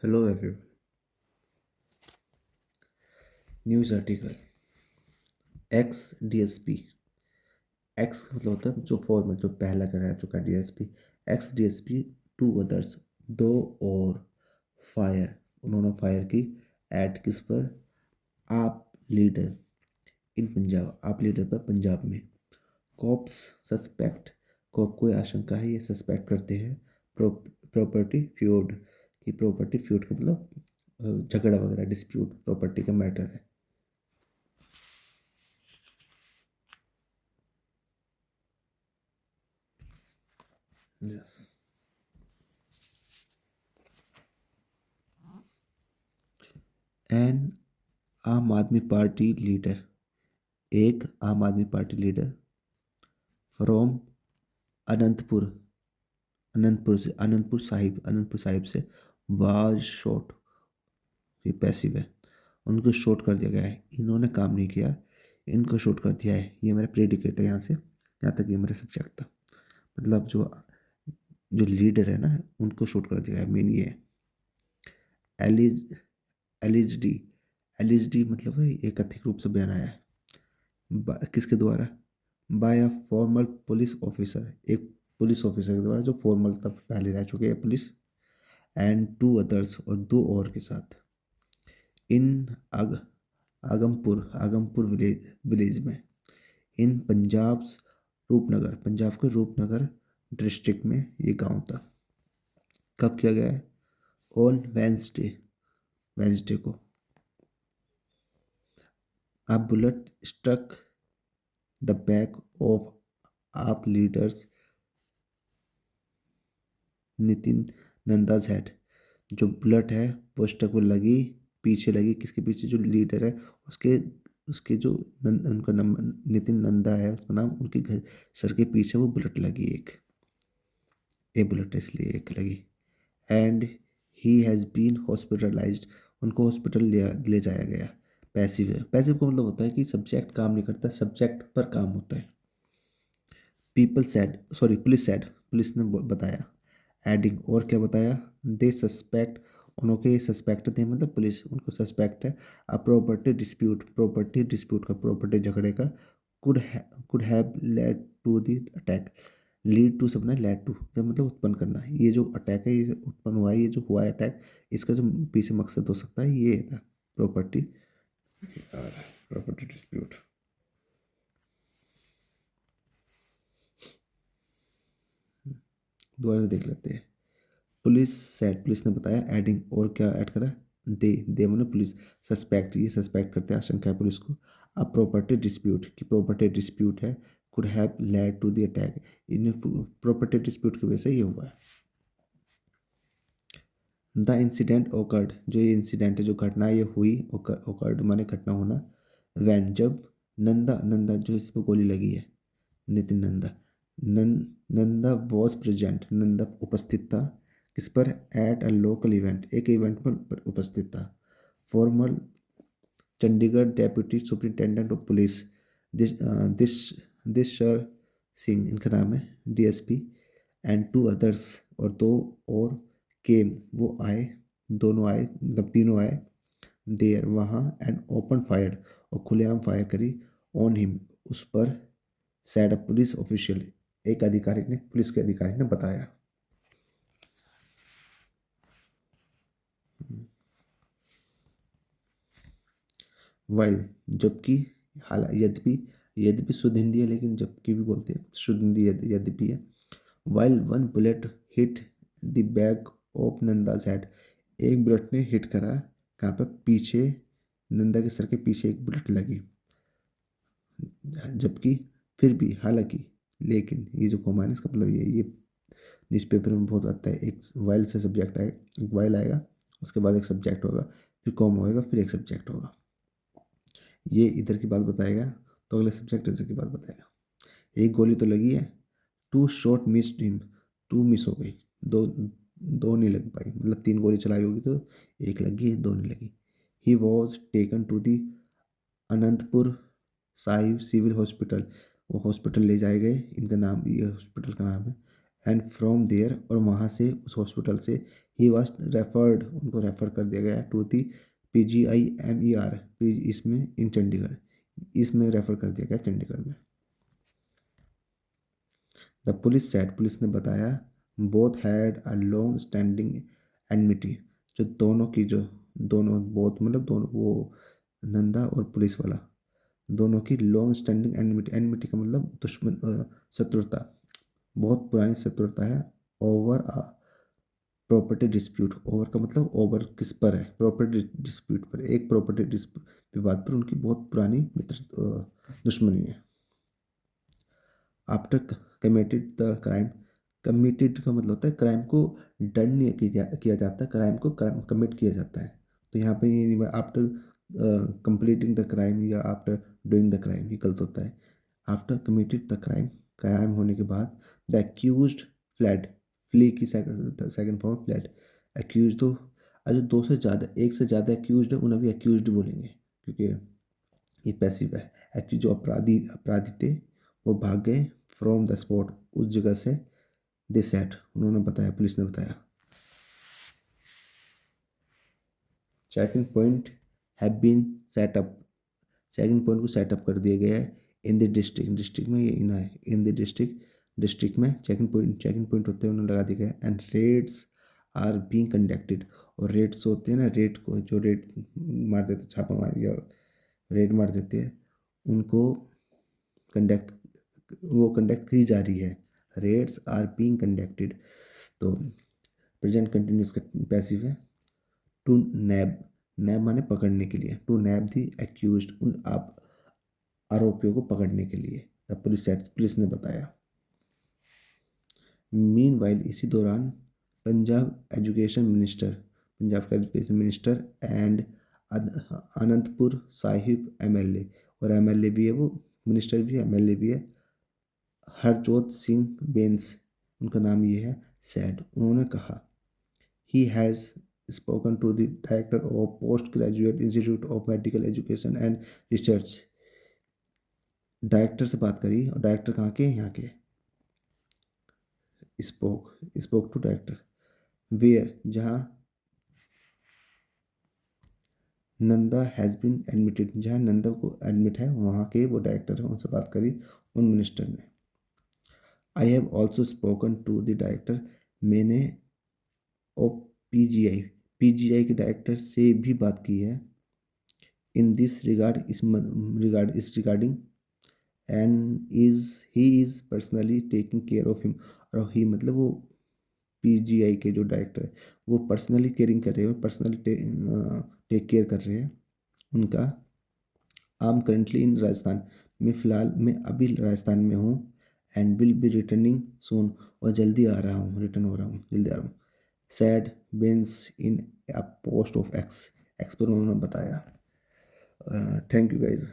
Hello everyone. News article. X DSP. X मतलब होता है जो फॉर्मेट जो पहला कर रहा है जो का DSP. Ex DSP to others. दो और फायर. उन्होंने फायर की. एट किस पर? आप लीडर इन पंजाब. आप लीडर पर पंजाब में. Cops suspect. कॉप को आशंका है, ये सस्पेक्ट करते हैं. Property feud. कि प्रॉपर्टी फ्यूड का मतलब झगड़ा वगैरह, डिस्प्यूट, प्रॉपर्टी का मैटर है. Yes. An Aam Aadmi Party leader. एक Aam Aadmi Party leader from Anantpur. Anantpur Sahib से वाज शॉट. ये पैसिव है. उनको शॉट कर दिया गया है. इन्होंने काम नहीं किया, इनको शॉट कर दिया है. ये मेरा प्रेडिकेट है. यहाँ तक ये मेरा सब्जेक्ट था. मतलब जो जो लीडर है ना, उनको शूट कर दिया है. मेन ये है. एलिज एलिजडी. एलिजडी मतलब है एक कथित रूप से बयान आया है. किसके द्वारा? By a formal police officer. एक पुलिस ऑफिसर के द्वारा जो फॉर्मल तब पहले रह चुके हैं पुलिस. एंड टू अदर्स, और दो और के साथ. इन आग आगमपुर विलेज में. इन पंजाब रूपनगर. पंजाब के रूपनगर डिस्ट्रिक्ट में ये गांव था. कब किया गया है? On Wednesday. वेंसडे को. A bullet struck the back of AAP leaders Nitin Nanda's head. जो बुलेट है वो स्टक वो लगी, पीछे लगी. किसके पीछे? जो लीडर है उसके. उसके जो उनका नंबर नितिन नंदा है उसका नाम. उनके घर सर के पीछे वो बुलेट लगी एक. ए बुलेट इसलिए एक लगी. And he has been hospitalised. उनको हॉस्पिटल ले जाया गया. पैसिव है. पैसिव का मतलब होता है कि सब्जेक्ट काम नहीं करता, सब्जेक्ट पर काम होता है. People said, sorry police said. Police ने बताया. एडिंग, और क्या बताया? दे सस्पेक्ट. उनके सस्पेक्ट थे मतलब पुलिस उनको सस्पेक्ट है. A property dispute. Property dispute का, प्रॉपर्टी झगड़े का. Could could have led to the attack. Lead to सब ना, लेड टू का मतलब उत्पन्न करना. ये जो अटैक है ये उत्पन्न हुआ है, ये जो हुआ है अटैक, इसका जो पीछे मकसद हो सकता है ये था प्रॉपर्टी. Property dispute. दोबारा से देख लेते हैं. Police said. पुलिस ने बताया. एडिंग, और क्या ऐड करा? दे मैंने पुलिस. सस्पेक्ट, ये सस्पेक्ट करते हैं, आशंका है पुलिस को. अब प्रॉपर्टी डिस्प्यूट की, प्रॉपर्टी डिस्प्यूट है. Could have led to the attack. In property dispute की वजह से ये हुआ है. The incident occurred. जो ये इंसिडेंट है, जो घटना ये हुई, ओकर्ड माने घटना होना. वैन, जब. नंदा जो इसमें गोली लगी है, नितिन नंदा. Nanda was present. नंदा उपस्थित था. किस पर? At a local event. एक इवेंट पर उपस्थित था. Former Chandigarh deputy superintendent of police. This this this sir Singh इनका नाम है, डीएसपी. एंड टू अदर्स, और दो और. केम, वो आए. दोनों आए मतलब तीनों आए. देयर, वहाँ. एंड ओपन फायर, और खुलेआम फायर करी. ऑन हिम, उस पर. सैड अ पुलिस ऑफिशियल. एक अधिकारी ने, पुलिस के अधिकारी ने बताया. वाइल, जबकि. यद्यपि. यद्यपि शुद्ध हिंदी है लेकिन जबकि भी बोलते हैं, शुद्ध हिंदी यद्यपि है. While one bullet hit the back of Nanda's head. एक बुलेट ने हिट करा. कहाँ पर? पीछे. नंदा के सर के पीछे एक बुलेट लगी. जबकि. फिर भी, हालांकि. लेकिन, ये जो कॉमा है ना, इसका मतलब ये न्यूज़पेपर में बहुत आता है. एक वाइल से सब्जेक्ट आएगा, एक वाइल आएगा. उसके बाद एक सब्जेक्ट होगा. फिर कॉमा होएगा, फिर एक सब्जेक्ट होगा. ये इधर की बात बताएगा, तो अगले सब्जेक्ट इधर की बात बताएगा. एक गोली तो लगी है. Two shot missed him. Two miss हो गई. दो. दो नहीं लग पाई, मतलब तीन गोली चलाई होगी तो एक लगी, दो नहीं लगी. He was taken to the Anantpur Sahib civil hospital. वो हॉस्पिटल ले जाए गए. इनका नाम, ये हॉस्पिटल का नाम है. एंड फ्रॉम देयर, और वहाँ से, उस हॉस्पिटल से. ही वॉज रेफर्ड, उनको रेफर कर दिया गया टू दी PGIMER, इसमें इन चंडीगढ़, इसमें रेफर कर दिया गया चंडीगढ़ में। द पुलिस सेड, पुलिस ने बताया, both had a long standing enmity, जो दोनों की जो दोनों बोथ मतलब दोनों वो नंदा और पुलिस वाला दोनों की लॉन्ग स्टैंडिंग एनमिटी, एनमिटी का मतलब दुश्मन शत्रुता, बहुत पुरानी शत्रुता है। ओवर प्रॉपर्टी डिस्प्यूट, ओवर का मतलब ओवर किस पर है, प्रॉपर्टी डिस्प्यूट पर, एक प्रॉपर्टी विवाद पर उनकी बहुत पुरानी मित्र दुश्मनी है। After committed the crime, committed का मतलब होता है क्राइम को डन नहीं किया जाता, क्राइम को कमिट किया जाता है। तो यहाँ पे ये आफ्टर कंप्लीटिंग द क्राइम या आफ्टर डूइंग द क्राइम ये गलत होता है। After committed the crime, crime होने के बाद द एक्यूज्ड फ्लैड, फ्ली की सेकंड फॉर्म फ्लैड। एक्यूज तो अगर दो से ज़्यादा, एक से ज़्यादा एक्यूज्ड है उन्हें भी एक्यूज्ड बोलेंगे, क्योंकि ये पैसिव है। एक्चुअली जो अपराधी अपराधी थे वो भाग गए फ्रॉम द स्पॉट, उस जगह से। दे सेट, उन्होंने बताया, पुलिस ने बताया। Checking point have been set up, checking point को सेटअप कर दिया गया है इन द डिस्ट्रिक्ट, डिस्ट्रिक्ट में ये इना है, इन द डिस्ट्रिक्ट, डिस्ट्रिक्ट में चेकिंग पॉइंट होते हैं उन्होंने लगा दिया गया। And raids are being conducted, और रेड्स होते हैं ना, रेड को जो रेड मार देते, छापा मार या रेड मार देते हैं, उनको कंडक्ट, वो कंडक्ट की जा रही है। रेड्स आर बीइंग कंडक्टेड, तो प्रेजेंट कंटिन्यूस पैसिव है। टू नैब, नैब माने पकड़ने के लिए, टू नैब दी एक्यूज्ड, उन आप आरोपियों को पकड़ने के लिए। द पुलिस सेड, पुलिस ने बताया। मीनवाइल, इसी दौरान पंजाब एजुकेशन मिनिस्टर, पंजाब का education minister and Anantapur Sahib MLA, और MLA भी है वो, मिनिस्टर भी है MLA भी है, हरजोत सिंह बेंस, उनका नाम ये है, सैड, उन्होंने कहा, he has spoken to the director of post graduate institute of medical education and research, director से बात करी, और डायरेक्टर कहाँ के, यहाँ के। स्पोक टू डायरेक्टर, वेयर, जहाँ नंदा हैज़ बीन एडमिटेड, जहाँ नंदा को एडमिट है वहाँ के वो डायरेक्टर हैं, उनसे बात करी उन मिनिस्टर ने। I have also spoken to the director, मैंने ओ PGI के डायरेक्टर से भी बात की है। इन दिस रिगार्ड, इस regarding, and he is personally taking care of him, और ही मतलब वो PGI के जो डायरेक्टर है वो पर्सनली केयरिंग कर रहे हैं, पर्सनली टेक केयर कर रहे हैं उनका। I am currently in Rajasthan, मैं फ़िलहाल मैं अभी राजस्थान में हूँ। एंड विल बी रिटर्निंग सून, और जल्दी आ रहा हूँ, रिटर्न हो रहा हूँ, जल्दी आ रहा हूँ। Said Bains in a post of X, X पर उन्होंने बताया। Thank you guys.